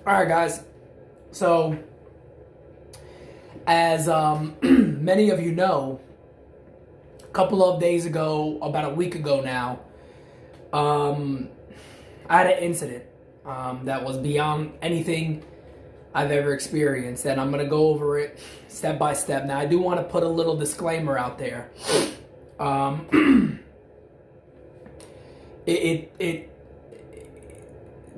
All right, guys. So, as many of you know, a couple of days ago, about a week ago now, um, I had an incident that was beyond anything I've ever experienced, and I'm gonna go over it step by step. Now, I do want to put a little disclaimer out there. Um, it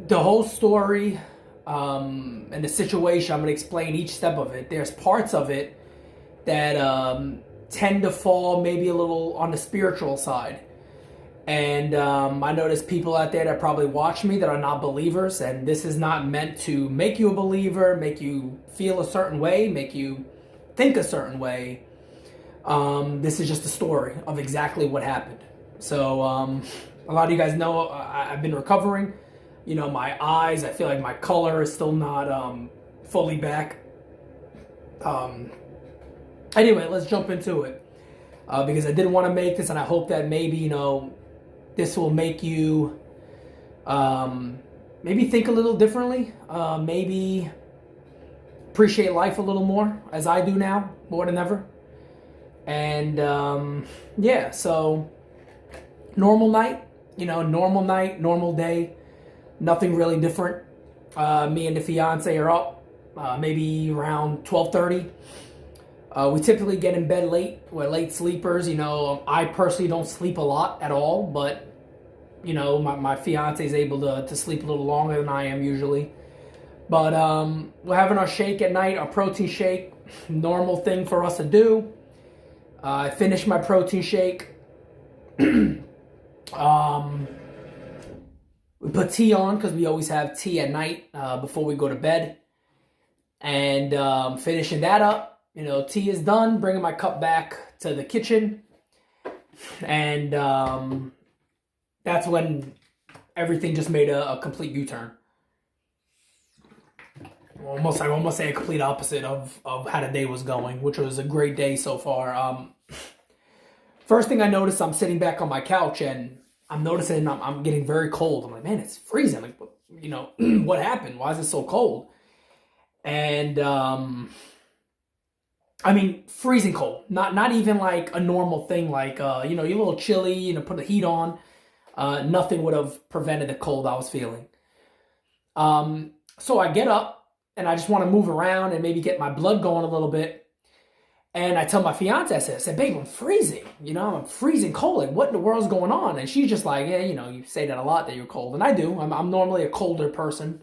the whole story and the situation, I'm going to explain each step of it. There's parts of it that tend to fall maybe a little on the spiritual side. And I know there's people out there that probably watch me that are not believers, and this is not meant to make you a believer, make you feel a certain way, make you think a certain way. This is just a story of exactly what happened. So a lot of you guys know I've been recovering. You know, my eyes, I feel like my color is still not fully back. Anyway, let's jump into it. Because I did want to make this, and I hope that maybe, this will make you maybe think a little differently. Maybe appreciate life a little more, as I do now, more than ever. And yeah, so normal night, normal day. Nothing really different. Me and the fiance are up, maybe around 12:30. We typically get in bed late. We're late sleepers. I personally don't sleep a lot at all, but my fiance is able to sleep a little longer than I am usually. But we're having our shake at night, our protein shake. Normal thing for us to do. I finished my protein shake. We put tea on because we always have tea at night before we go to bed. And finishing that up, tea is done. Bringing my cup back to the kitchen. And that's when everything just made a complete U-turn. I almost say a complete opposite of how the day was going, which was a great day so far. First thing I noticed, I'm sitting back on my couch and I'm noticing I'm getting very cold. I'm like, man, it's freezing. Like, what happened? Why is it so cold? And freezing cold. Not even like a normal thing. Like you're a little chilly. Put the heat on. Nothing would have prevented the cold I was feeling. So I get up and I just want to move around and maybe get my blood going a little bit. And I tell my fiance, I said, babe, I'm freezing. I'm freezing cold. Like, what in the world's going on? And she's just like, yeah, you say that a lot that you're cold. And I do. I'm normally a colder person.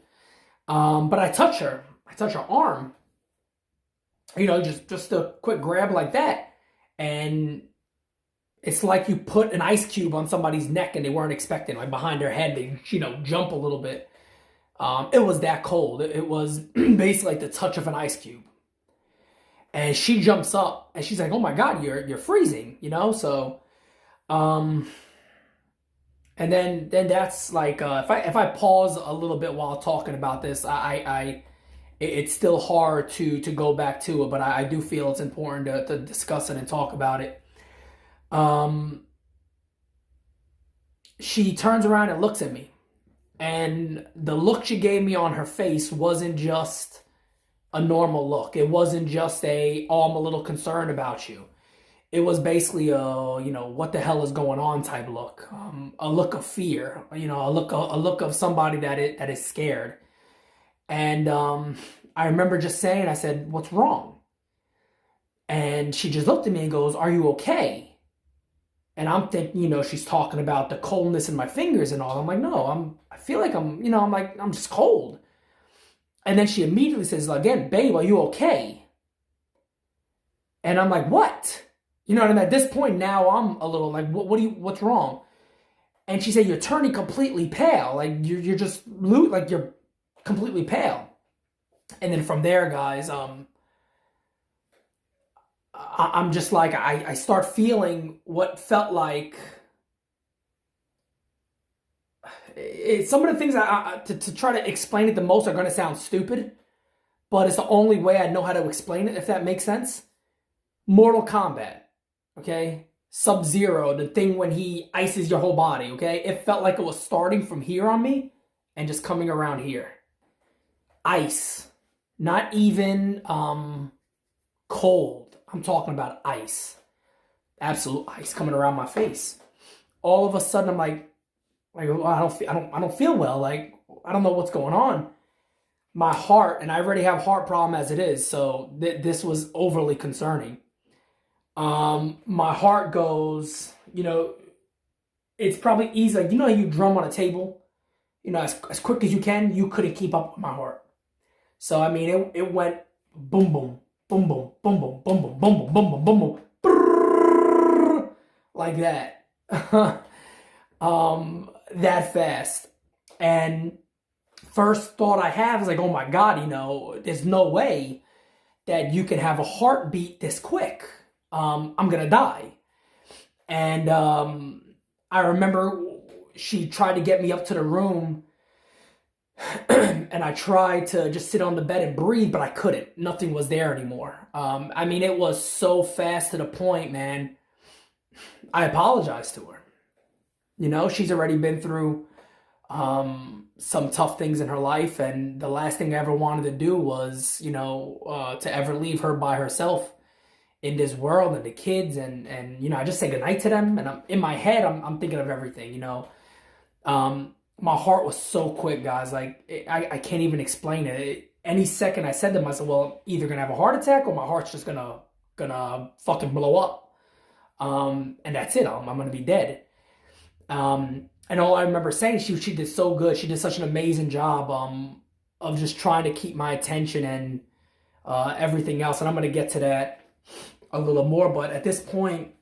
But I touch her. I touch her arm. Just a quick grab like that. And it's like you put an ice cube on somebody's neck and they weren't expecting. Like behind their head, they, jump a little bit. It was that cold. It was basically like the touch of an ice cube. And she jumps up and she's like, "Oh my God, you're freezing," So, and then that's like if I pause a little bit while talking about this, it's still hard to go back to it, but I do feel it's important to discuss it and talk about it. She turns around and looks at me, and the look she gave me on her face wasn't just a normal look. It wasn't just I'm a little concerned about you. It was basically what the hell is going on type look. A look of fear, a look of somebody that is scared. And I remember just saying, I said, "What's wrong?" And she just looked at me and goes, "Are you okay?" And I'm thinking, she's talking about the coldness in my fingers and all. I'm like, no, I feel like I'm just cold. And then she immediately says again, "Babe, are you okay?" And I'm like, "What?" And at this point now I'm a little like, what's wrong? And she said, "You're turning completely pale. Like you're just like you're completely pale." And then from there, guys, I'm just like, I start feeling what felt like some of the things to try to explain it the most are going to sound stupid, but it's the only way I know how to explain it, if that makes sense. Mortal Kombat, okay? Sub-Zero, the thing when he ices your whole body, okay? It felt like it was starting from here on me and just coming around here. ice, not even cold. I'm talking about ice, absolute ice coming around my face. All of a sudden, I'm like, well, I don't feel well. Like, I don't know what's going on. My heart, and I already have heart problem as it is, so this was overly concerning. My heart goes, it's probably easy. Like, how you drum on a table, as quick as you can. You couldn't keep up with my heart. So, I mean, it went boom, boom, boom, boom, boom, boom, boom, boom, boom, boom, boom, boom, boom, boom, like that. That fast. And first thought I have is like, oh my God, there's no way that you can have a heartbeat this quick. I'm going to die. And I remember she tried to get me up to the room and I tried to just sit on the bed and breathe, but I couldn't. Nothing was there anymore. I mean, it was so fast to the point, man. I apologized to her. She's already been through some tough things in her life, and the last thing I ever wanted to do was, to ever leave her by herself in this world and the kids, and I just say goodnight to them, and in my head, I'm thinking of everything, my heart was so quick, guys, like, I can't even explain it. Any second I said to myself, well, I'm either gonna have a heart attack or my heart's just gonna fucking blow up, and that's it, I'm gonna be dead. And all I remember saying, she did so good. She did such an amazing job of just trying to keep my attention and everything else. And I'm going to get to that a little more. But at this point,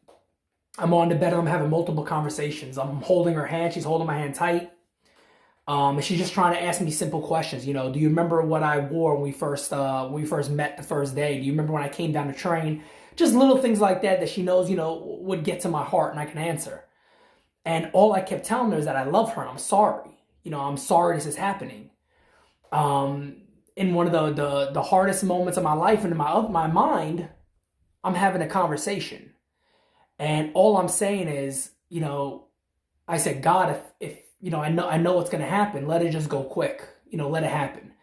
I'm on the bed. I'm having multiple conversations. I'm holding her hand. She's holding my hand tight. And she's just trying to ask me simple questions. Do you remember what I wore when we first met the first day? Do you remember when I came down the train? Just little things like that she knows, would get to my heart and I can answer. And all I kept telling her is that I love her and I'm sorry. I'm sorry this is happening. In one of the hardest moments of my life and in my mind, I'm having a conversation. And all I'm saying is, I said, God, if I know what's going to happen, let it just go quick. Let it happen.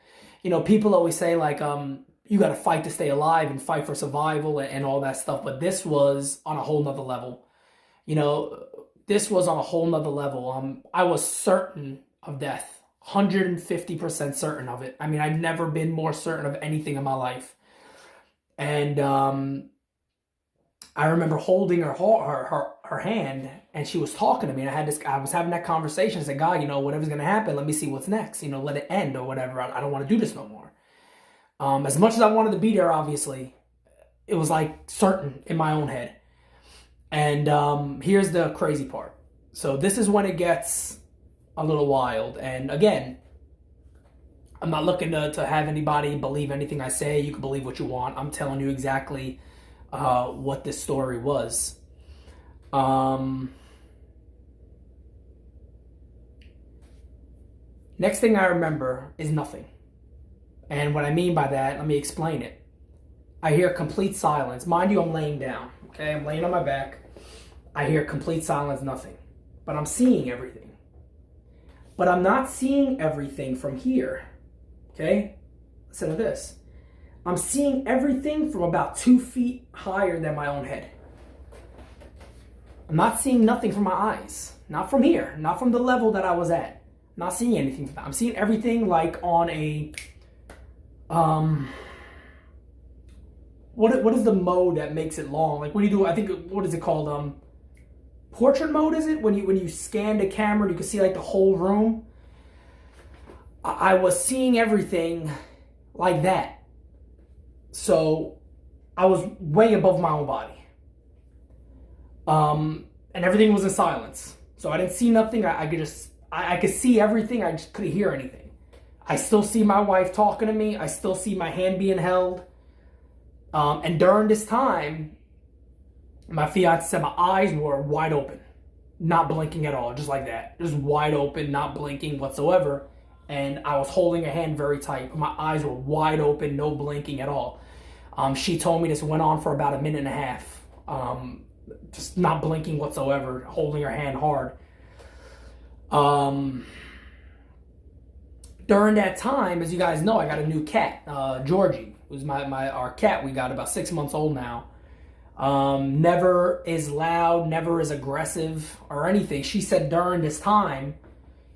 People always say like, you got to fight to stay alive and fight for survival and all that stuff. But this was on a whole nother level. This was on a whole nother level. I was certain of death, 150% certain of it. I mean, I've never been more certain of anything in my life. And I remember holding her hand, and she was talking to me. And I was having that conversation. I said, God, whatever's gonna happen, let me see what's next. Let it end or whatever. I don't want to do this no more. As much as I wanted to be there, obviously, it was like certain in my own head. And here's the crazy part. So this is when it gets a little wild. And again, I'm not looking to have anybody believe anything I say. You can believe what you want. I'm telling you exactly what this story was. Next thing I remember is nothing. And what I mean by that, let me explain it. I hear complete silence. Mind you, I'm laying down. Okay, I'm laying on my back. I hear complete silence, nothing. But I'm seeing everything. But I'm not seeing everything from here. Okay? Listen to this. I'm seeing everything from about 2 feet higher than my own head. I'm not seeing nothing from my eyes. Not from here. Not from the level that I was at. I'm not seeing anything. I'm seeing everything like on a... What is the mode that makes it long? Like, what do you do? I think, what is it called? Portrait mode, is it? When you scan the camera and you can see like the whole room. I was seeing everything like that. So I was way above my own body. And everything was in silence. So I didn't see nothing. I could see everything. I just couldn't hear anything. I still see my wife talking to me. I still see my hand being held. And during this time, my fiance said my eyes were wide open, not blinking at all, just like that. Just wide open, not blinking whatsoever. And I was holding her hand very tight. My eyes were wide open, no blinking at all. She told me this went on for about a minute and a half. Just not blinking whatsoever, holding her hand hard. During that time, as you guys know, I got a new cat, Georgie, who's our cat. We got about 6 months old now. Never is loud, never is aggressive or anything. She said during this time,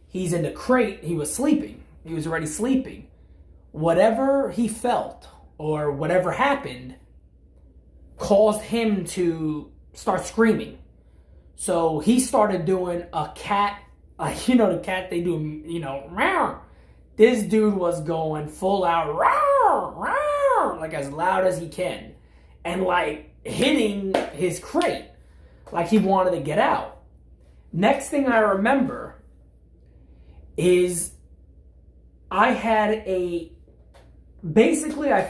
he's in the crate, he was sleeping. He was already sleeping. Whatever he felt or whatever happened caused him to start screaming. So he started doing a cat, the cat they do, meow. This dude was going full out, row, row, like as loud as he can. And like hitting his crate, like he wanted to get out. Next thing I remember is I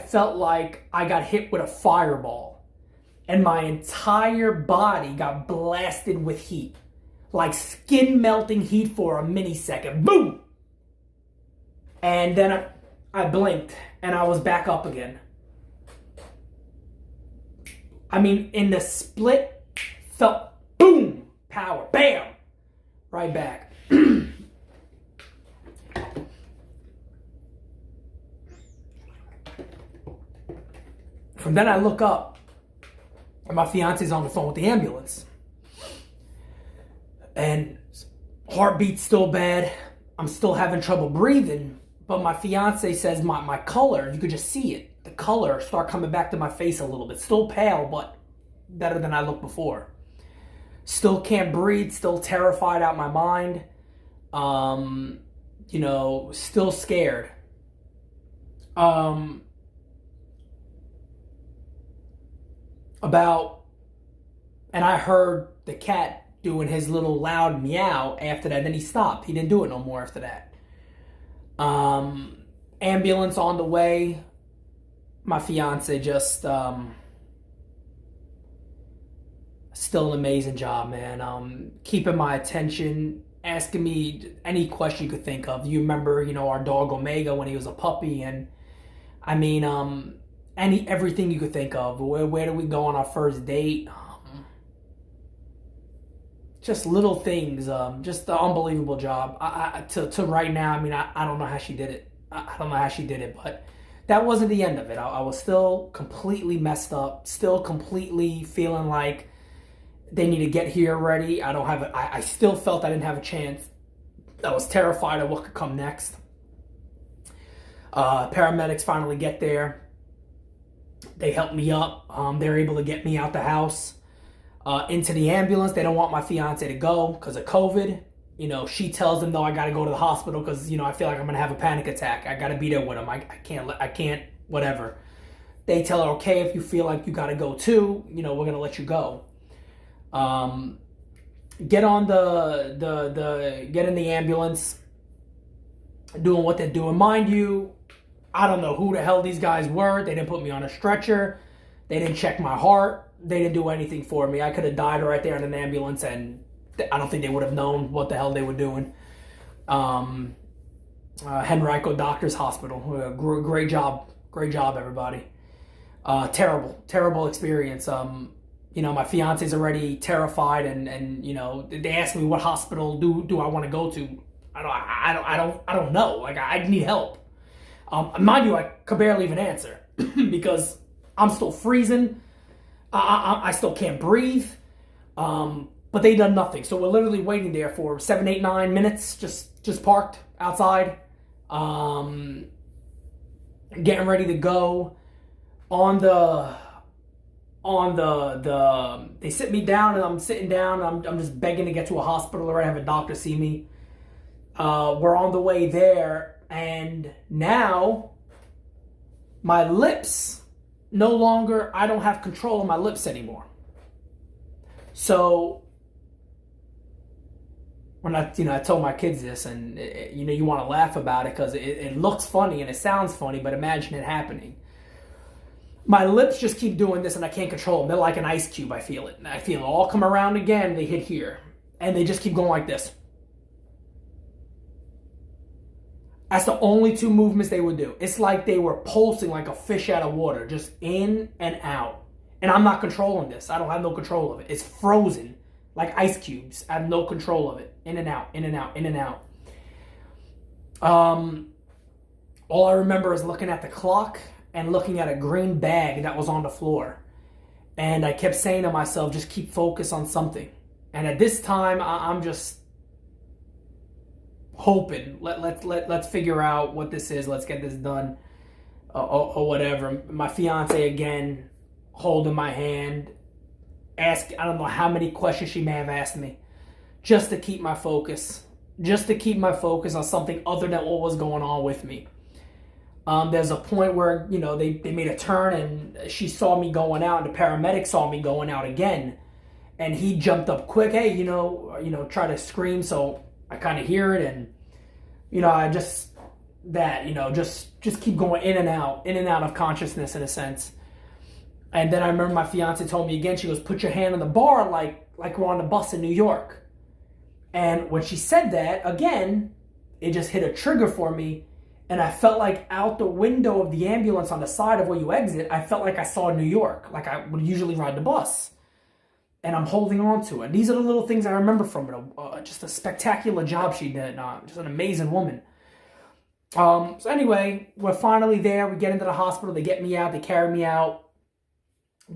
felt like I got hit with a fireball. And my entire body got blasted with heat. Like skin melting heat for a millisecond. Boom! And then I blinked and I was back up again. I mean, in the split, felt boom, power, bam, right back. From then I look up and my fiance's on the phone with the ambulance. And heartbeat's still bad. I'm still having trouble breathing. But my fiance says my color, you could just see it. The color start coming back to my face a little bit. Still pale, but better than I looked before. Still can't breathe. Still terrified out my mind. Still scared. And I heard the cat doing his little loud meow after that. Then he stopped. He didn't do it no more after that. Ambulance on the way. My fiance just still an amazing job, man. Keeping my attention, asking me any question you could think of. You remember, our dog Omega when he was a puppy, and I mean, everything you could think of. Where did we go on our first date? Just little things. Just an unbelievable job. To right now, I mean, I don't know how she did it. I don't know how she did it, but that wasn't the end of it. I was still completely messed up, still completely feeling like they need to get here already. I still felt I didn't have a chance. I was terrified of what could come next. Paramedics finally get there. They help me up. They're able to get me out the house, into the ambulance. They don't want my fiance to go because of COVID. She tells them, no, I got to go to the hospital because, I feel like I'm going to have a panic attack. I got to be there with him. I can't, whatever. They tell her, okay, if you feel like you got to go too, we're going to let you go. Get on get in the ambulance, doing what they're doing. Mind you, I don't know who the hell these guys were. They didn't put me on a stretcher. They didn't check my heart. They didn't do anything for me. I could have died right there in an ambulance, and I don't think they would have known what the hell they were doing. Henrico Doctors Hospital. Great job, everybody. Terrible experience. My fiance's already terrified, and they asked me what hospital do I want to go to. I don't know. Like, I need help. Mind you, I could barely even answer because I'm still freezing. I still can't breathe. But they done nothing. So we're literally waiting there for 7, 8, 9 minutes, just parked outside, getting ready to go. They sit me down, and I'm sitting down, and I'm just begging to get to a hospital or I have a doctor see me. We're on the way there, and now my lips, no longer, I don't have control of my lips anymore. So when I told my kids this, and you want to laugh about it because it looks funny and it sounds funny, but imagine it happening. My lips just keep doing this and I can't control them. They're like an ice cube, I feel it. And I feel it all come around again, they hit here. And they just keep going like this. That's the only two movements they would do. It's like they were pulsing like a fish out of water, just in and out. And I'm not controlling this. I don't have no control of it. It's frozen like ice cubes. I have no control of it. In and out, in and out, in and out. All I remember is looking at the clock and looking at a green bag that was on the floor. And I kept saying to myself, just keep focus on something. And at this time, I'm just hoping, let's figure out what this is. Let's get this done, or whatever. My fiance, again, holding my hand, I don't know how many questions she may have asked me, just to keep my focus. Just to keep my focus on something other than what was going on with me. There's a point where, they made a turn and she saw me going out, and the paramedic saw me going out again. And he jumped up quick, hey, try to scream, so I kind of hear it, and, I just keep going in and out of consciousness, in a sense. And then I remember my fiance told me again, she goes, put your hand on the bar like we're on the bus in New York. And when she said that, again, it just hit a trigger for me. And I felt like out the window of the ambulance on the side of where you exit, I felt like I saw New York, like I would usually ride the bus. And I'm holding on to it. And these are the little things I remember from it. Just a spectacular job she did. Just an amazing woman. So anyway, we're finally there. We get into the hospital. They get me out. They carry me out.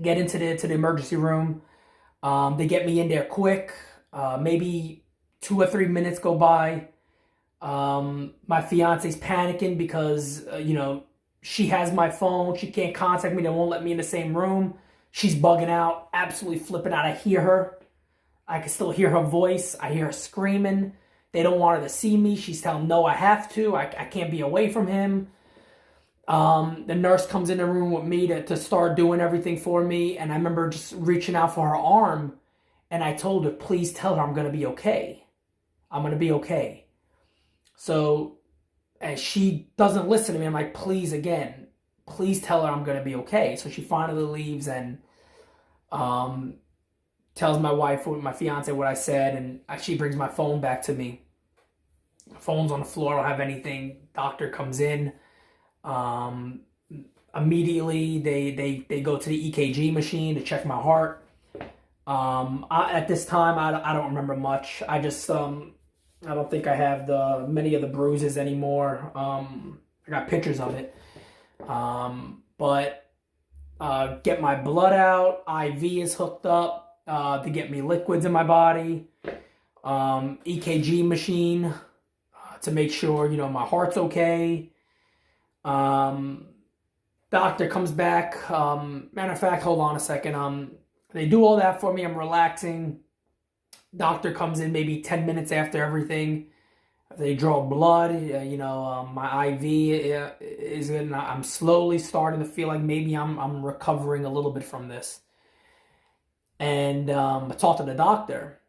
Get into the emergency room. They get me in there quick. Maybe 2 or 3 minutes go by. My fiance's panicking because, she has my phone. She can't contact me. They won't let me in the same room. She's bugging out, absolutely flipping out. I hear her. I can still hear her voice. I hear her screaming. They don't want her to see me. She's telling them, no, I have to. I can't be away from him. The nurse comes in the room with me to start doing everything for me. And I remember just reaching out for her arm. And I told her, please tell her I'm going to be okay. I'm going to be okay. So, and she doesn't listen to me. I'm like, please tell her I'm going to be okay. So she finally leaves and tells my fiance what I said. And she brings my phone back to me. The phone's on the floor. I don't have anything. Doctor comes in. Immediately, they go to the EKG machine to check my heart. At this time, I don't remember much. I just... I don't think I have many of the bruises anymore. I got pictures of it. But get my blood out. IV is hooked up to get me liquids in my body. EKG machine to make sure, my heart's okay. Doctor comes back. Matter of fact, hold on a second. They do all that for me. I'm relaxing. Doctor comes in maybe 10 minutes after everything. They draw blood. My IV is good. I'm slowly starting to feel like maybe I'm recovering a little bit from this. And I talk to the doctor,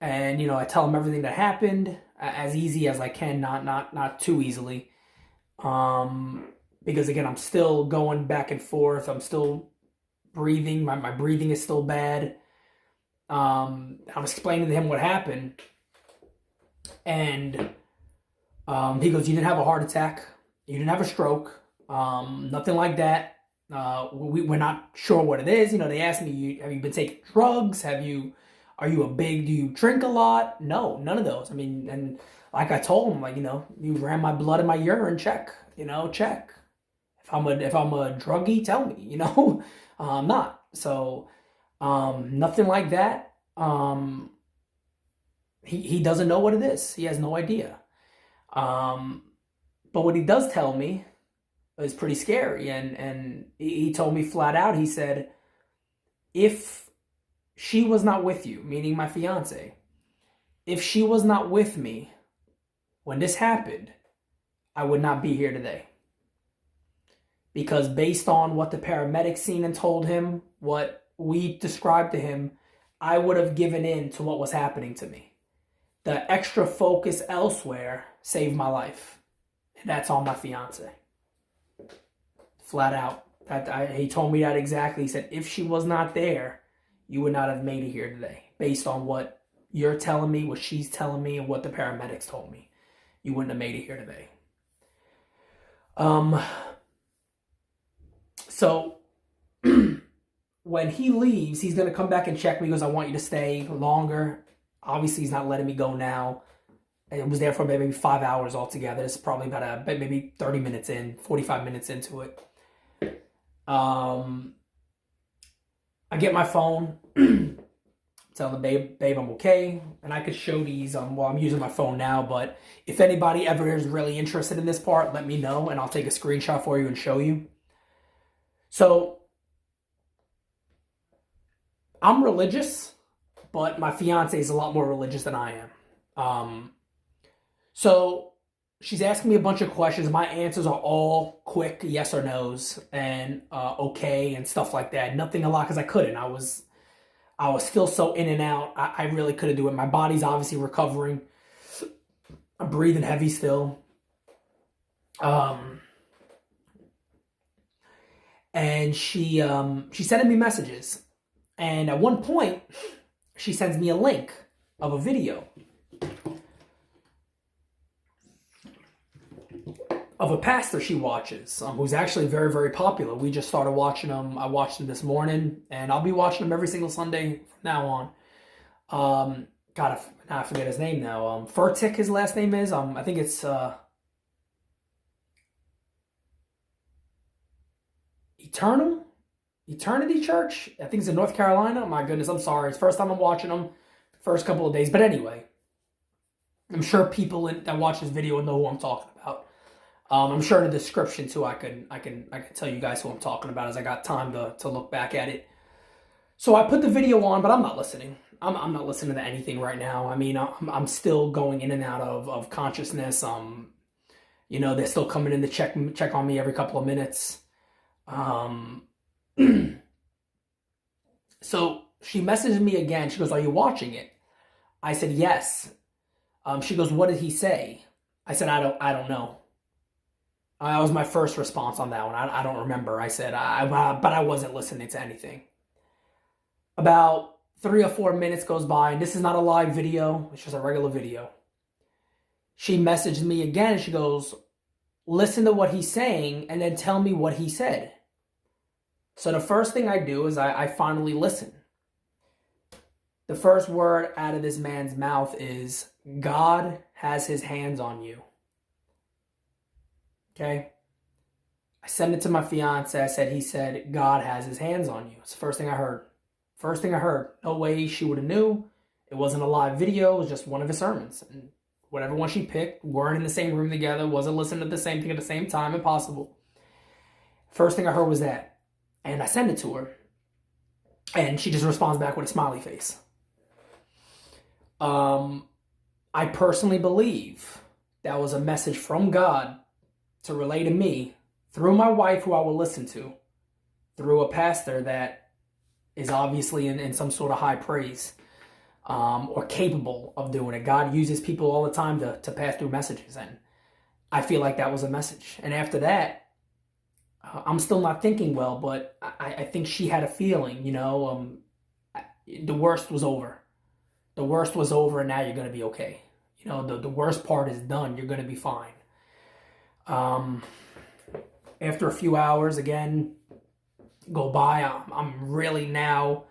and I tell him everything that happened as easy as I can, not too easily, because again I'm still going back and forth. I'm still breathing. My breathing is still bad. I'm explaining to him what happened, and he goes, you didn't have a heart attack, you didn't have a stroke, nothing like that. We're not sure what it is. They asked me, have you been taking drugs? Do you drink a lot? No, none of those. And like I told him, you ran my blood and my urine, check. Check. If I'm a druggie, tell me, I'm not. So, nothing like that. He doesn't know what it is. He has no idea. But what he does tell me is pretty scary. And he told me flat out, he said, if she was not with you, meaning my fiance, if she was not with me when this happened, I would not be here today. Because based on what the paramedics seen and told him, what we described to him, I would have given in to what was happening to me. The extra focus elsewhere saved my life. And that's on my fiance. Flat out. He told me that exactly. He said, if she was not there, you would not have made it here today. Based on what you're telling me, what she's telling me, and what the paramedics told me. You wouldn't have made it here today. So when he leaves, he's going to come back and check me. He goes, I want you to stay longer. Obviously, he's not letting me go now. It was there for maybe 5 hours altogether. It's probably about maybe 30 minutes in, 45 minutes into it. I get my phone, tell the babe I'm okay, and I could show these. Well, I'm using my phone now, but if anybody ever is really interested in this part, let me know, and I'll take a screenshot for you and show you. So, I'm religious, but my fiance is a lot more religious than I am. So she's asking me a bunch of questions. My answers are all quick yes or no's and okay and stuff like that. Nothing a lot because I couldn't. I was still so in and out. I really couldn't do it. My body's obviously recovering. I'm breathing heavy still. And she's sending me messages. And at one point, she sends me a link of a video of a pastor she watches, who's actually very, very popular. We just started watching him. I watched him this morning, and I'll be watching him every single Sunday from now on. I forget his name now. Furtick, his last name is. I think it's Eternity Church. I think it's in North Carolina. My goodness, I'm sorry. It's the first time I'm watching him. First couple of days, but anyway, I'm sure people that watch this video know who I'm talking about. I'm sure in the description too, I can tell you guys who I'm talking about as I got time to look back at it. So I put the video on, but I'm not listening. I'm not listening to anything right now. I mean, I'm still going in and out of consciousness. They're still coming in to check on me every couple of minutes. So she messaged me again. She goes, "Are you watching it?" I said, "Yes." She goes, "What did he say?" I said, I don't know." That was my first response on that one. I don't remember. I said, but I wasn't listening to anything. About 3 or 4 minutes goes by, and this is not a live video. It's just a regular video. She messaged me again, and she goes, "Listen to what he's saying, and then tell me what he said." So the first thing I do is I finally listen. The first word out of this man's mouth is, "God has his hands on you." Okay? I sent it to my fiance. He said, "God has his hands on you." It's the first thing I heard. First thing I heard. No way she would have knew. It wasn't a live video. It was just one of his sermons. And whatever one she picked, weren't in the same room together, wasn't listening to the same thing at the same time. Impossible. First thing I heard was that. And I send it to her. And she just responds back with a smiley face. I personally believe that was a message from God to relay to me through my wife, who I will listen to, through a pastor that is obviously in some sort of high praise, or capable of doing it. God uses people all the time to pass through messages, and I feel like that was a message. And after that, I'm still not thinking well, but I think she had a feeling, the worst was over. The worst was over, and now you're going to be okay. The worst part is done. You're going to be fine. After a few hours, again, go by, I'm really now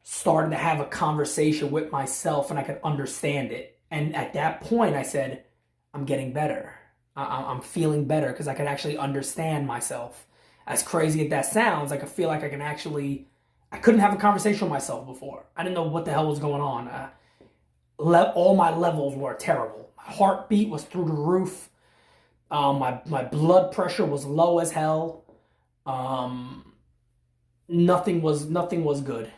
starting to have a conversation with myself, and I can understand it. And at that point, I said, I'm getting better. I'm feeling better because I can actually understand myself. As crazy as that sounds, I can feel like I couldn't have a conversation with myself before. I didn't know what the hell was going on. All my levels were terrible. My heartbeat was through the roof. My blood pressure was low as hell. Nothing was good.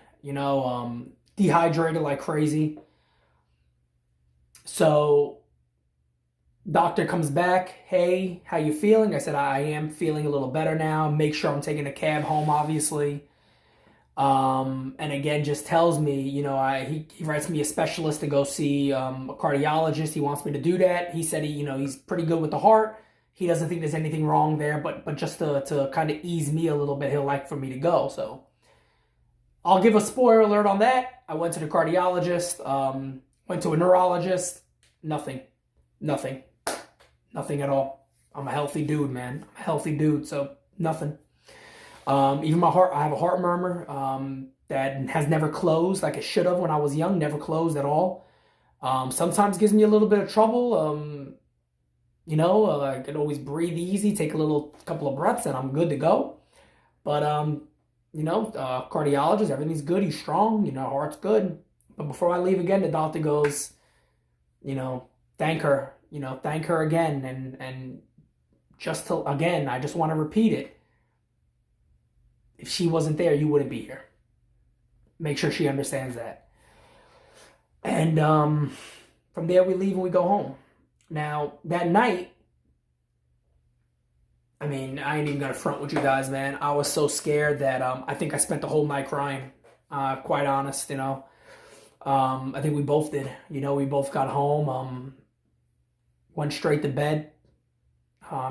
Dehydrated like crazy. So doctor comes back. "Hey, how you feeling?" I said, "I am feeling a little better now." Make sure I'm taking a cab home, obviously. And again, just tells me, he writes me a specialist to go see a cardiologist. He wants me to do that. He said he's pretty good with the heart. He doesn't think there's anything wrong there, but just to kind of ease me a little bit, he'll like for me to go. So I'll give a spoiler alert on that. I went to the cardiologist, went to a neurologist. Nothing at all. I'm a healthy dude, man. I'm a healthy dude, so nothing. Even my heart, I have a heart murmur that has never closed like it should have when I was young, never closed at all. Sometimes gives me a little bit of trouble. I could always breathe easy, take a little couple of breaths, and I'm good to go. But cardiologist, everything's good. He's strong. Heart's good. But before I leave again, the doctor goes, you know, thank her. Thank her again, and just to again, I just want to repeat it. If she wasn't there, you wouldn't be here. Make sure she understands that. And from there, we leave and we go home. Now, that night, I mean, I ain't even gonna front with you guys, man. I was so scared that I think I spent the whole night crying. Quite honest, I think we both did. We both got home, went straight to bed.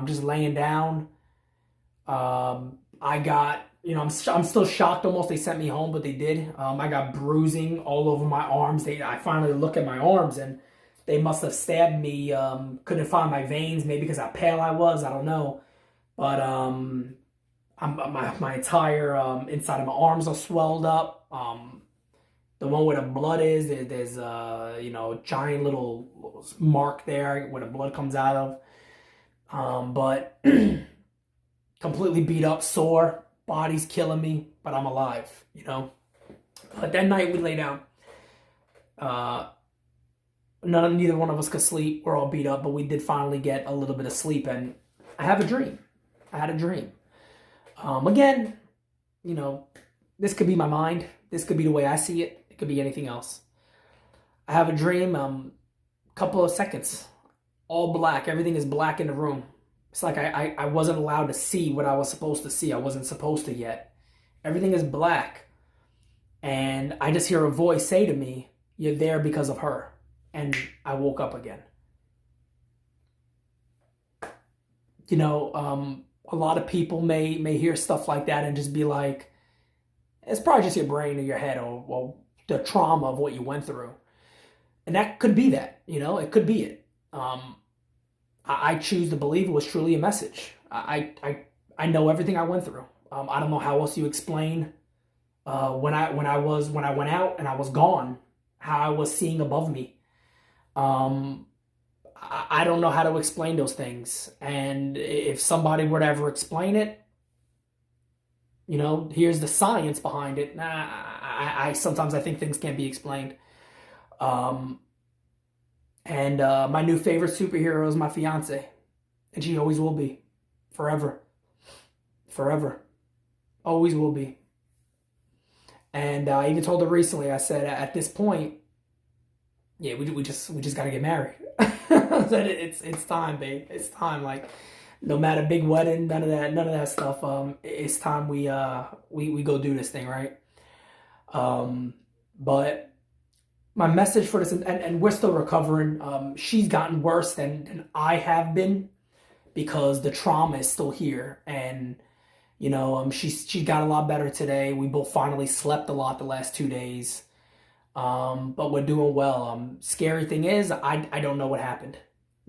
Just laying down. I got, I'm still shocked almost they sent me home, but they did. I got bruising all over my arms. I finally look at my arms and they must have stabbed me. Couldn't find my veins, maybe because how pale I was. I don't know. But my entire inside of my arms are swelled up. The one where the blood is, there's a giant little mark there where the blood comes out of. But completely beat up, sore, body's killing me, but I'm alive, But that night we lay down. Neither one of us could sleep. We're all beat up, but we did finally get a little bit of sleep, and I have a dream. I had a dream. Again, this could be my mind. This could be the way I see it. It could be anything else. I have a dream, couple of seconds, all black. Everything is black in the room. It's like I wasn't allowed to see what I was supposed to see. I wasn't supposed to yet. Everything is black. And I just hear a voice say to me, "You're there because of her." And I woke up again. A lot of people may hear stuff like that and just be like, it's probably just your brain or your head or the trauma of what you went through. And that could be that, it could be it. I choose to believe it was truly a message. I know everything I went through. I don't know how else you explain when I went out and I was gone, how I was seeing above me. I don't know how to explain those things. And if somebody were to ever explain it, here's the science behind it. I sometimes I think things can't be explained. And my new favorite superhero is my fiance. And she always will be. Forever. Forever. Always will be. And I even told her recently, I said, at this point, yeah, we just got to get married. I said, it's time, babe. It's time. Like, no matter big wedding, none of that stuff. It's time we go do this thing, right? But my message for this, and we're still recovering. She's gotten worse than I have been because the trauma is still here. And, she got a lot better today. We both finally slept a lot the last 2 days. But we're doing well. Scary thing is, I don't know what happened.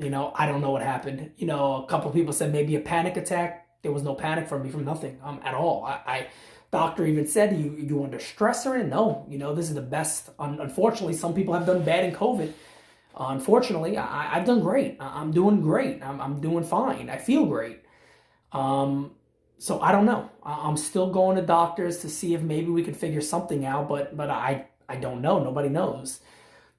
I don't know what happened. A couple of people said maybe a panic attack. There was no panic from me, from nothing, at all. Doctor even said, you under stress or no? This is the best. Unfortunately, some people have done bad in COVID. Unfortunately, I've done great. I'm doing great. I'm doing fine. I feel great. So I don't know. I'm still going to doctors to see if maybe we can figure something out, but I don't know. Nobody knows.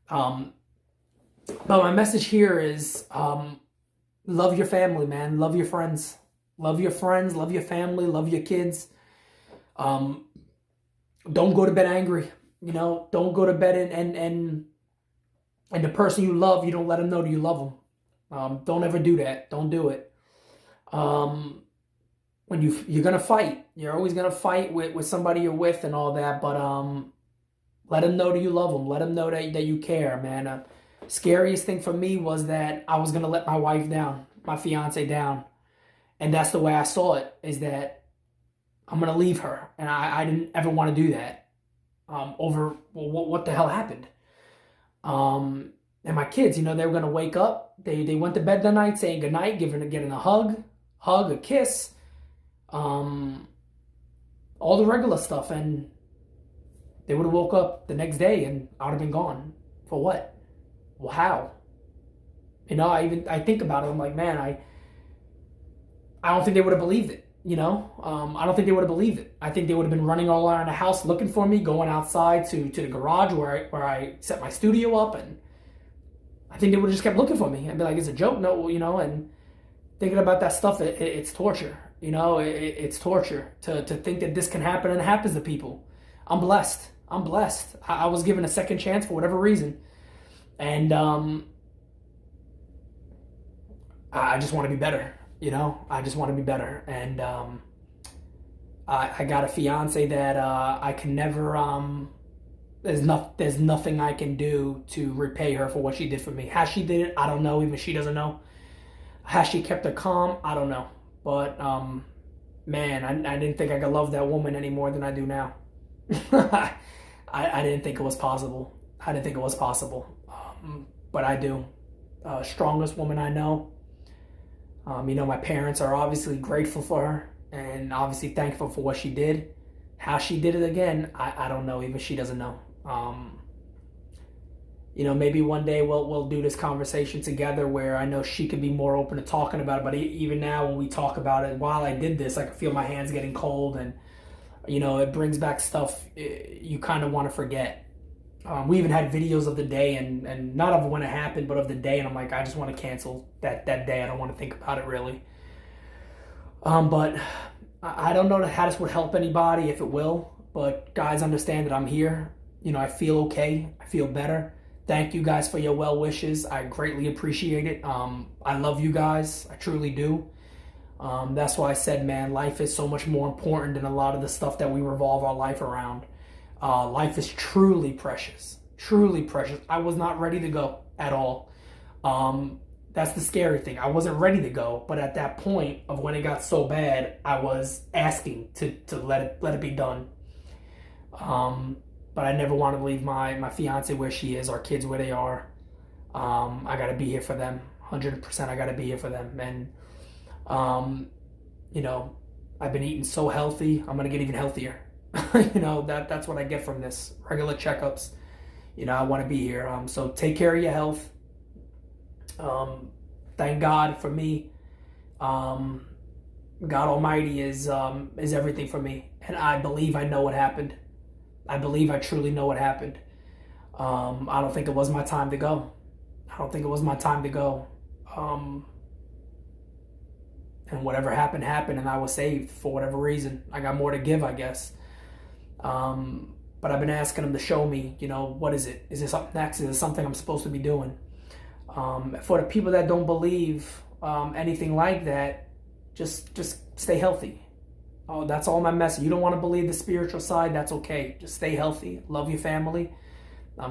But my message here is, love your family, man. Love your friends. Love your friends. Love your family. Love your kids. Don't go to bed angry. Don't go to bed and the person you love, you don't let them know that you love them. Don't ever do that. Don't do it. When you're gonna fight, you're always gonna fight with somebody you're with and all that. But let them know that you love them. Let them know that you care, man. Scariest thing for me was that I was going to let my wife down, my fiance down. And that's the way I saw it, is that I'm going to leave her. And I didn't ever want to do that over what the hell happened. And my kids, they were going to wake up. They went to bed that night saying goodnight, getting a hug, a kiss, all the regular stuff. And they would have woke up the next day and I would have been gone. For what? Well, how? I think about it. I'm like, man, I don't think they would have believed it. I don't think they would have believed it. I think they would have been running all around the house looking for me, going outside to the garage where I set my studio up, and I think they would have just kept looking for me. I'd be like, it's a joke, no, and thinking about that stuff, it's torture. It's torture to think that this can happen, and it happens to people. I'm blessed. I was given a second chance for whatever reason, and I just want to be better. I just want to be better, and I got a fiance that I can never. There's nothing I can do to repay her for what she did for me. How she did it, I don't know. Even she doesn't know. How she kept her calm, I don't know. But man, I didn't think I could love that woman any more than I do now. I didn't think it was possible. But I do. Strongest woman I know. My parents are obviously grateful for her and obviously thankful for what she did. How she did it again, I don't know. Even she doesn't know. Maybe one day we'll do this conversation together where I know she could be more open to talking about it. But even now, when we talk about it, while I did this, I can feel my hands getting cold, and it brings back stuff you kind of want to forget. We even had videos of the day, and not of when it happened, but of the day. And I'm like, I just want to cancel that day. I don't want to think about it really. But I don't know how this would help anybody, if it will. But guys, understand that I'm here. I feel okay. I feel better. Thank you guys for your well wishes. I greatly appreciate it. I love you guys. I truly do. That's why I said, man, life is so much more important than a lot of the stuff that we revolve our life around. Life is truly precious. Truly precious. I was not ready to go at all. That's the scary thing. I wasn't ready to go, but at that point of when it got so bad, I was asking to let it be done. But I never want to leave my fiance where she is, our kids where they are. I got to be here for them. 100% I got to be here for them. And, I've been eating so healthy. I'm going to get even healthier. That's what I get from this. Regular checkups. I want to be here. So take care of your health. Thank God for me. God Almighty is everything for me. And I believe I know what happened. I believe I truly know what happened. I don't think it was my time to go. And whatever happened, and I was saved for whatever reason. I got more to give, I guess. But I've been asking him to show me, what is it? Is there something next? Is there something I'm supposed to be doing? For the people that don't believe anything like that, just stay healthy. Oh, that's all my message. You don't want to believe the spiritual side, that's okay. Just stay healthy. Love your family.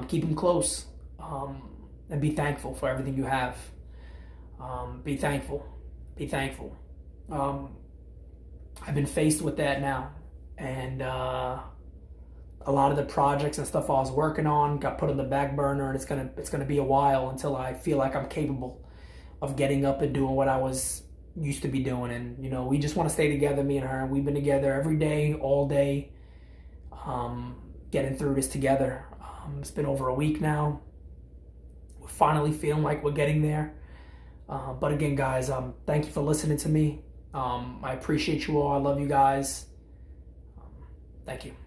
Keep them close. And be thankful for everything you have. Be thankful. I've been faced with that now. And a lot of the projects and stuff I was working on got put on the back burner, and it's gonna be a while until I feel like I'm capable of getting up and doing what I was used to be doing. And we just want to stay together, me and her. We've been together every day, all day, getting through this together. It's been over a week now. We're finally feeling like we're getting there. But again, guys, thank you for listening to me. I appreciate you all. I love you guys. Thank you.